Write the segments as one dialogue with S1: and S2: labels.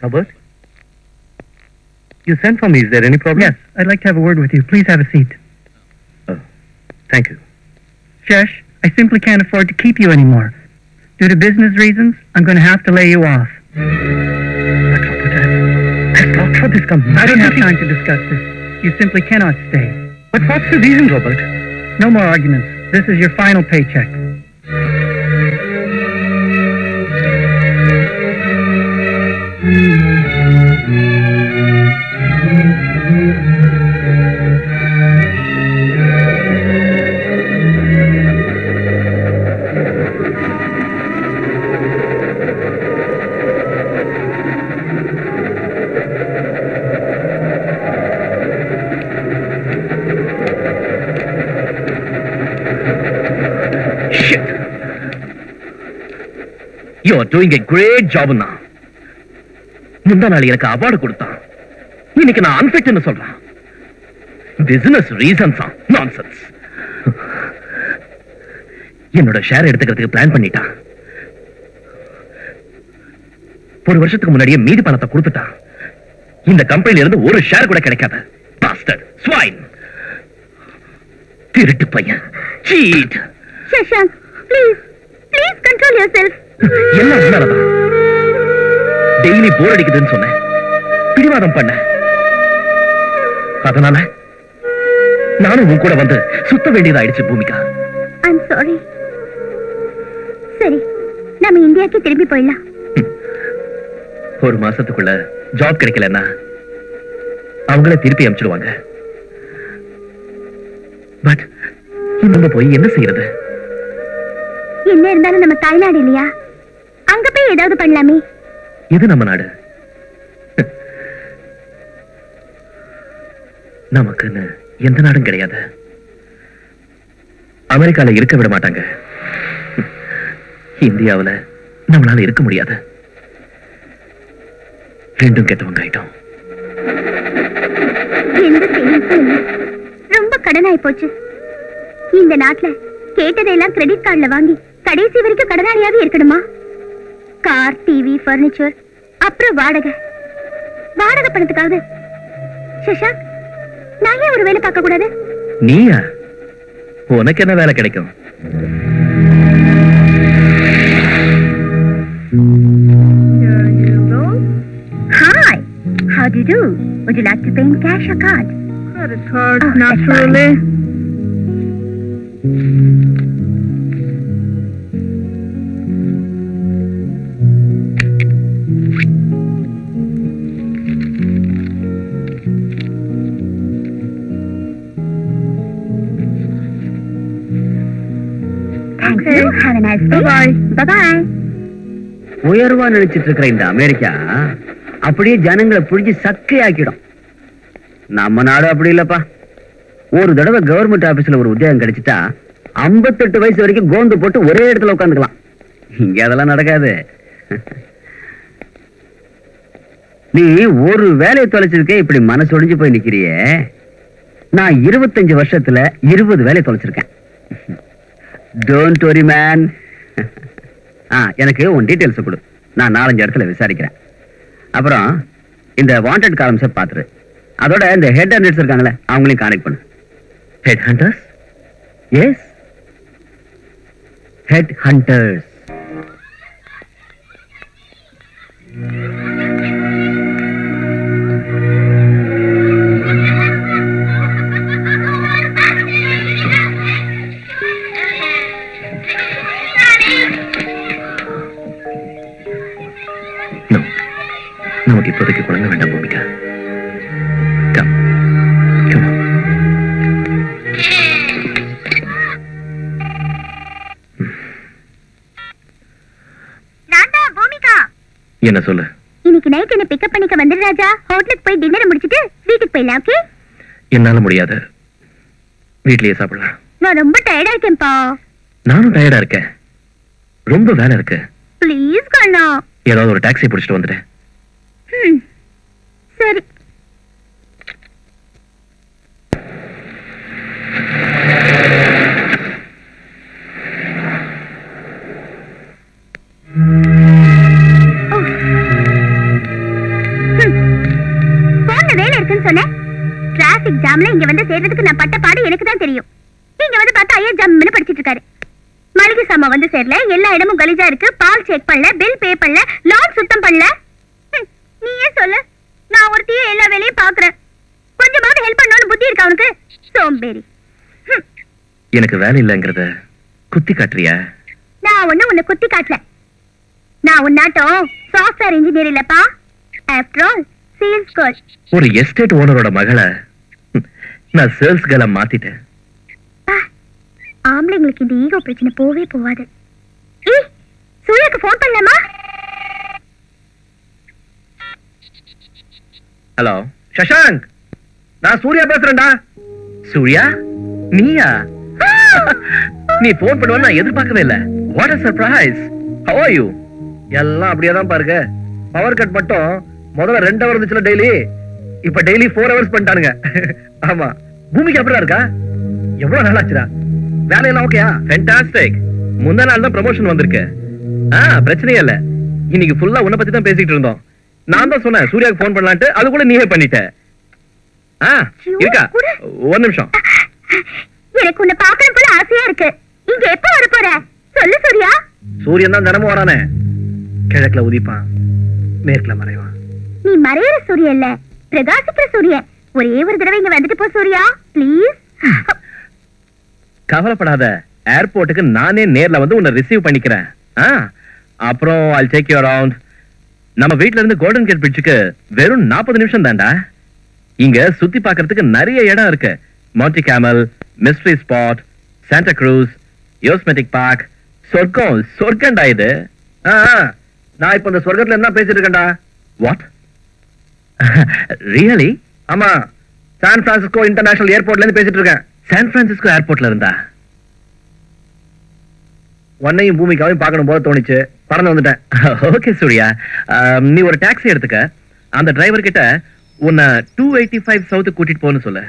S1: Robert? You sent for me. Is there any problem?
S2: Yes, I'd like to have a word with you. Please have a seat.
S1: Oh, thank you.
S2: Shesh, I simply can't afford to keep you anymore. Due to business reasons, I'm going to have to lay you off.
S1: But Robert, I've talked for this company.
S2: I don't have time to discuss this. You simply cannot stay.
S1: But what's the reason, Robert?
S2: No more arguments. This is your final paycheck.
S1: You're doing a great job now. முந்தா நாள் எனக்கு award கொடுத்தான். இன்னைக்கு நான் அன்ஃபிட்னு சொல்றான். Business ரீசன்ஸா? Nonsense. என்னோட share எடுத்துக்கிறதுக்கு plan பண்ணிட்டான். ஒரு வருஷத்துக்கு முன்னாடியே மீதி பணத்தை கொடுத்துட்டான். இந்த கம்பெனில இருந்து ஒரு ஷேர் கூட கிடைக்காது. பாஸ்டர்ட், ஸ்வைன், திருட்டு பையன், cheat.
S3: Shashank, please control yourself.
S1: எல்லாம் உன்னாலதான். டெய்லி போர் அடிக்குதுன்னு சொன்னேன், பிடிவாதம் பண்ண. அதனால நானும் உன் கூட வந்து சுத்த வேண்டியதாயிடுச்சு பூமிகா.
S3: I'm sorry. சரி, நம்ம இந்தியாவுக்கு திரும்பி போயிடலாம்.
S1: ஒரு மாசத்துக்குள்ள ஜாப் கிடைக்கலன்னா அவங்கள திருப்பி அனுப்பிச்சிடுவாங்க. பட் நம்ம போய் என்ன செய்யறது?
S3: என்ன இருந்தாலும் நம்ம தாய்நாடு இல்லையா? அங்க போய் ஏதாவது பண்ணலாமே.
S1: இது நம்ம நாடு. நமக்குன்னு எந்த நாடும் கிடையாது. அமெரிக்கால இருக்க விட மாட்டாங்க. இந்தியாவுல நம்மளால இருக்க முடியாது. ரெண்டும் கெட்டவங்க ஆயிட்டோம்.
S3: எந்த சேமிப்பும் இல்லை. ரொம்ப கடனாய் போச்சு. இந்த நாட்டுல கேட்டதையெல்லாம் கிரெடிட் கார்டுல வாங்கி கடைசி வரைக்கும் கடனாளியாவே இருக்கணுமா? கார், டிவி, பர்னிச்சர், அப்புறம் வாடகை பணத்துக்காக. சஷாங்க், நான் ஏன் ஒரு வேலை பார்க்க கூடாது?
S1: நீயா? உனக்கு என்ன வேலை கிடைக்கும்?
S3: Hi, how do you do? Would you like to pay in cash or card?
S4: Credit card, naturally.
S3: Thank you. Have a nice day.
S4: Bye-bye.
S3: Bye-bye.
S5: உயர்வா நினைச்சிட்டு இருக்கிற இந்த அமெரிக்கா அப்படியே ஜனங்களை புடிச்சு சக்கையாக்கிடும். நம்ம நாடு அப்படி இல்லப்பா. ஒரு தடவை கவர்மெண்ட் ஆபீஸ்ல ஒரு உத்தியோகம் கிடைச்சிட்டா 58 வயசு வரைக்கும் கோந்து போட்டு ஒரே இடத்துல உட்காந்துக்கலாம். இங்க அதெல்லாம் நடக்காது. நீ ஒரு வேலையை தொலைச்சதுக்கே இப்படி மனசு ஒடிஞ்சு போய் நிக்கிறியே. நான் 25 வருஷத்துல 20 வேலையை தொலைச்சிருக்கேன். Don't worry man. எனக்கு உன் டீடைல்ஸ் கொடு. நான் 4-5 இடத்துல விசாரிக்கிறேன். அப்புறம் இந்த வாண்டட் காலம்ஸை பாத்துரு. அதோட இந்த ஹெட் ஹண்டர்ஸ் இருக்காங்களே அவங்களையும் கான்டாக்ட் பண்ணு.
S1: Head hunters?
S5: Yes, head hunters.
S1: நமக்கு இப்போதைக்கு குழந்தை வேண்டாம் பூமிகா. Come. Come on.
S3: நான்தா பூமிகா.
S1: என்ன சொல்லு?
S3: இன்னைக்கு நைட் என்ன பிக்கப் பண்ணிக்க வந்துரு ராஜா. ஹோட்டலுக்கு போய் டின்னர் முடிச்சிட்டு வீட்டுக்கு போயிடலாம். ஓகே?
S1: என்னால முடியாது. வீட்லயே சாப்பிடலாம்.
S3: நான் ரொம்ப டயர்டா இருக்கேன்ப்பா.
S1: நானும் டயர்டா இருக்கேன். ரொம்ப வேலை இருக்கு.
S3: ப்ளீஸ் கண்ணா.
S1: ஏதாவது ஒரு டாக்ஸி பிடிச்சிட்டு வந்துட்டேன்.
S3: சரி. எக்ஸாம்ல இங்க வந்து சேர்றதுக்கு நான் பட்ட பாடு எனக்கு தான் தெரியும். இங்க வந்து பார்த்தா ஐயா ஜம்முன்னு படிச்சிட்டு இருக்காரு. மளிகை சாமான் வந்து சேரல, எல்லா இடமும் கலீஜா இருக்கு, பால் செக் பண்ணல, பில் பே பண்ணல, லான் சுத்தம் பண்ணல. நீயே சொல்லு, நான் ஒருத்தையே எல்லா வேலையும் பாக்குறேன். கொஞ்சமாவது ஹெல்ப் பண்ணணும்னு புத்தி இருக்கா உனக்கு? சோம்பேறி.
S1: எனக்கு வேலை இல்லைங்கிறத குத்தி காட்டுறியா?
S3: நான் உன்னை குத்தி காட்டல. நான் உன்னாட்டம் சாஃப்ட்வேர் இன்ஜினியர் இல்லப்பா. After all sales girl.
S1: ஒரு எஸ்டேட் ஓனரோட மகளை நான் சேல்ஸ் கேர்ளா மாத்திட்டேன்.
S3: ஆம்பளைங்களுக்கு இந்த ஈகோ பிரச்சனை போவே போவாது. சூர்யாக்கு போன் பண்ணலாமா?
S1: ஹலோ சஷாங்க், நான் சூர்யா பேசுறேன்டா. சூர்யா நீயா? நீ போன் பண்ணுவ நான் எதிர்பார்க்கவே இல்ல. What a surprise. How are you?
S6: எல்லாம் அப்படியே தான் பாருங்க. பவர் கட் மட்டும் முதல்ல 2 hour இருந்துச்சுல டெய்லி, இப்ப டெய்லி 4 hours பண்ணிட்டானுங்க. ஆமா, பூமிக்கு அப்படிதான் இருக்கா? எவ்வளவு நாள் ஆச்சுடா? வேலையெல்லாம் ஓகேயா?
S1: ஃபேண்டாஸ்டிக். முந்தா நாள் தான் ப்ரமோஷன் வந்திருக்கு. பிரச்சனையே இல்ல. இன்னைக்கு ஃபுல்லா உன்னை பத்தி தான் பேசிட்டு இருந்தோம். நான் தான் சொன்னேன் சூர்யாக்கு போன் பண்ணலான்ட்டு, அது கூட நீயே பண்ணிட்ட. இருக்கா? ஒரு நிமிஷம்.
S3: எனக்கு உன்னை பார்க்கணும் போல ஆசையா இருக்கு. இங்க எப்ப வர போற? சொல்லு சூர்யா.
S6: சூரியன் தான் தினமும் வரானே. கிழக்குல உதிப்பான், மேற்குல மறைவான்.
S3: நீ மறையிற சூரியன் இல்ல, பிரகாசிக்கிற சூரியன். ஒரே ஒரு தடவை இங்க வந்துட்டு போ சூர்யா, ப்ளீஸ்.
S1: கவலைப்படாத, ஏர்போர்ட்டுக்கு நானே நேர்ல வந்து உன்னை ரிசீவ் பண்ணிக்கிறேன். அப்புறம் I'll take you around. நம்ம வீட்ல இருந்து கோல்டன் கேட் பிரிட்ஜுக்கு வெறும் 40 நிமிஷம் தான்டா. இங்க சுத்தி பார்க்கிறதுக்கு நிறைய இடம் இருக்கு. Monterey Carmel, Mystery Spot, Santa Cruz, Yosemite Park. சொர்க்கம்டா இது.
S6: நான் இப்ப இந்த சொர்க்கத்துல என்ன பேசிட்டு இருக்கேன்டா.
S1: வாட்? ரியலி?
S6: ஆமா, சான் பிரான்சிஸ்கோ இன்டர்நேஷனல் ஏர்போர்ட்ல இருந்து பேசிட்டு இருக்கேன்.
S1: சான் பிரான்சிஸ்கோ ஏர்போர்ட்ல இருந்தா?
S6: உன்னையும் பூமிக்காவையும் பார்க்கணும் போல தோணிச்சு, பறந்து வந்துட்டேன்.
S1: ஓகே சூர்யா, நீ ஒரு டாக்ஸி எடுத்துக்க. அந்த டிரைவர் கிட்ட உன்னை 285 சவுத் கூட்டிட்டு போன்னு சொல்லு.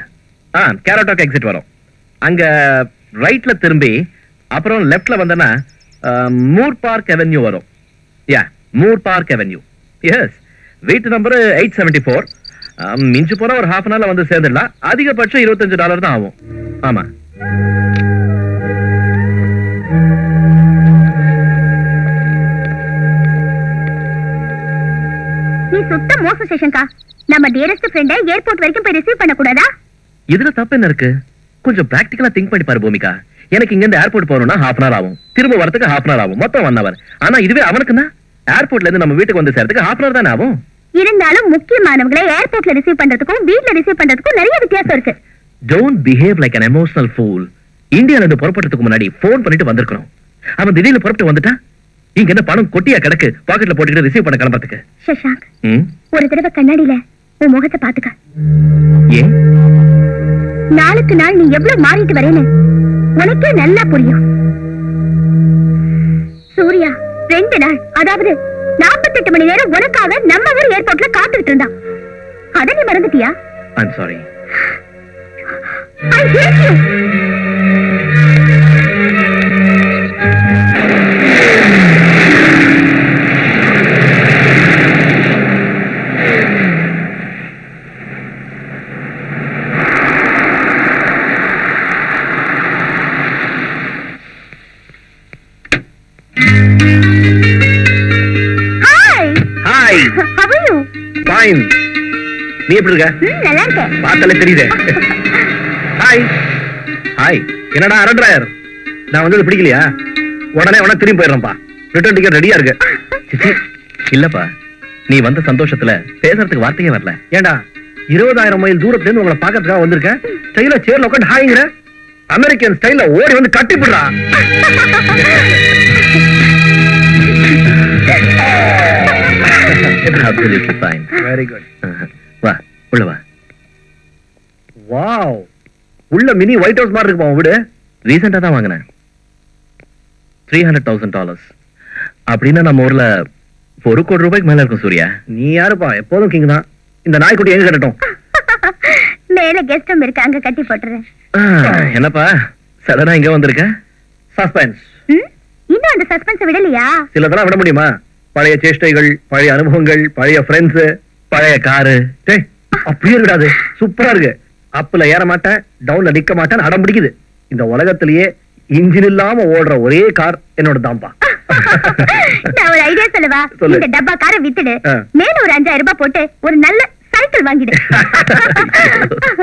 S1: கேரோட்டாக் எக்ஸிட் வரும். அங்க ரைட்ல திரும்பி அப்புறம் லெஃப்ட்ல வந்தனா மூர் பார்க் அவென்யூ வரும். Moore park avenue. எஸ், வீட்டு நம்பர் 874. மிஞ்சு போற ஒரு half an hour வந்து சேர்ந்துடலாம். அதிகபட்சம் $25 தான் ஆகும். ஆமா.
S3: நீ சுத்த மோசம் ஸ்டேஷன்கா. நம்ம டியரஸ்ட் ஃப்ரெண்ட ஏர்போர்ட் வரைக்கும் போய் ரிசீவ் பண்ண கூடாதா?
S1: இதுல தப்பு என்ன இருக்கு? கொஞ்சம் பிராக்டிகலா திங்க் பண்ணி பாரு பூமிகா. எனக்கு இங்க இருந்து ஏர்போர்ட் போறோம்னா half an hour ஆகும், திரும்ப வரதுக்கு half an hour ஆகும், மொத்தம் 1 hour. ஆனா இதுவே அவனுக்குன்னா ஏர்போர்ட்ல இருந்து நம்ம வீட்டுக்கு வந்து சேர்றதுக்கு half an hour தானே ஆகும்.
S3: இருந்தாலும் முக்கியமானவங்களை ஏர்போர்ட்ல ரிசீவ் பண்றதுக்கும் வீட்ல ரிசீவ் பண்றதுக்கும் நிறைய வித்தியாசம் இருக்கு.
S1: Don't behave like an emotional fool. இந்தியால இருந்து புறப்படுறதுக்கு முன்னாடி போன் பண்ணிட்டு வந்திருக்கணும். அவன் திடீர்னு புறப்பட்டு வந்துட்டா இங்க என்ன பணம் கொட்டியா கிடக்கு பாக்கெட்ல போட்டுக்கிட்டு ரிசீவ் பண்ண கிளம்பறதுக்கு?
S3: சஷாங்க், ஒரு தடவை கண்ணாடியில உன் முகத்தை பாத்துக்க.
S1: ஏன்?
S3: நாளுக்கு நாள் நீ எவ்வளவு மாறிட்டு வரேன்னு உனக்கே நல்லா புரியும். சூர்யா 2 நாள், அதாவது 48 மணி நேரம் உனக்காக நம்ம ஊர் ஏர்போர்ட்ல காத்துக்கிட்டு இருந்தான். அத நீ மறந்துட்டியா?
S1: I'm sorry.
S3: I hate you.
S1: Hi.
S3: How are you?
S6: Fine. நீ எப்படி இருக்க?
S3: நல்லா இருக்கேன்.
S6: பார்த்தாலே தெரியுதே. ஹாய்.
S1: ஹாய்.
S6: என்னடா அரட்ராயர்? நான் வந்தது பிடிக்கலையா? உடனே திரும்பி போயிடுறேன்ப்பா. ரிட்டர்ன் டிக்கெட் ரெடியா இருக்கு.
S1: இல்லப்பா, நீ வந்த சந்தோஷத்துல பேசுறதுக்கு வார்த்தையே வரல.
S6: ஏண்டா 20,000 மைல் தூரத்துல இருந்து உங்களை பார்க்கறதுக்காக வந்திருக்கேன். ஸ்டைலா சேர்ல உட்காந்து ஹாய்ங்கற. அமெரிக்கன் ஸ்டைல்ல ஓடி வந்து கட்டி போடுறா.
S1: Absolutely fine.
S6: Very good.
S1: வா, உள்ள வா.
S6: வாவ். உள்ள மினி ஒயிட் ஹவுஸ் மாதிரி இருக்குப்பா வீடு.
S1: ரீசெண்டா தான் வாங்கினேன். $300,000. அப்படின்னா நம்ம ஊர்ல $1 கோடி மேல இருக்கும் சூர்யா.
S6: நீ யாருப்பா? எப்போதும் கிங் தான். இந்த நாய்க்குட்டி எங்க கட்டட்டும்?
S3: மேல கெஸ்ட் ரூம் இருக்கு, அங்க கட்டி போட்டுறேன்.
S1: என்னப்பா சடனா இங்க வந்திருக்க?
S6: சஸ்பென்ஸ்.
S3: இன்னும் அந்த சஸ்பென்ஸ் விடலையா?
S6: சிலதெல்லாம் விட முடியுமா? பழைய சேஷ்டைகள், பழைய அனுபவங்கள், பழைய ஃப்ரெண்ட்ஸ்,
S1: பழைய காரு.
S6: அப்படியே இருக்காது. சூப்பரா இருக்கு. அப்ல ஏற மாட்டேன், டவுன்ல நிக்க மாட்டேன் அடம் பிடிக்குது. இந்த உலகத்திலேயே இன்ஜின் இல்லாம ஓடுற ஒரே கார் என்னோட தான்பா.
S3: நான் ஒரு ஐடியா சொல்லவா?
S6: சொல்லு.
S3: இந்த டப்பா காரை வித்துடு,
S6: ஆ.
S3: மேல ஒரு 5000 ரூபாய் போட்டு ஒரு நல்ல சைக்கிள் வாங்கிடு.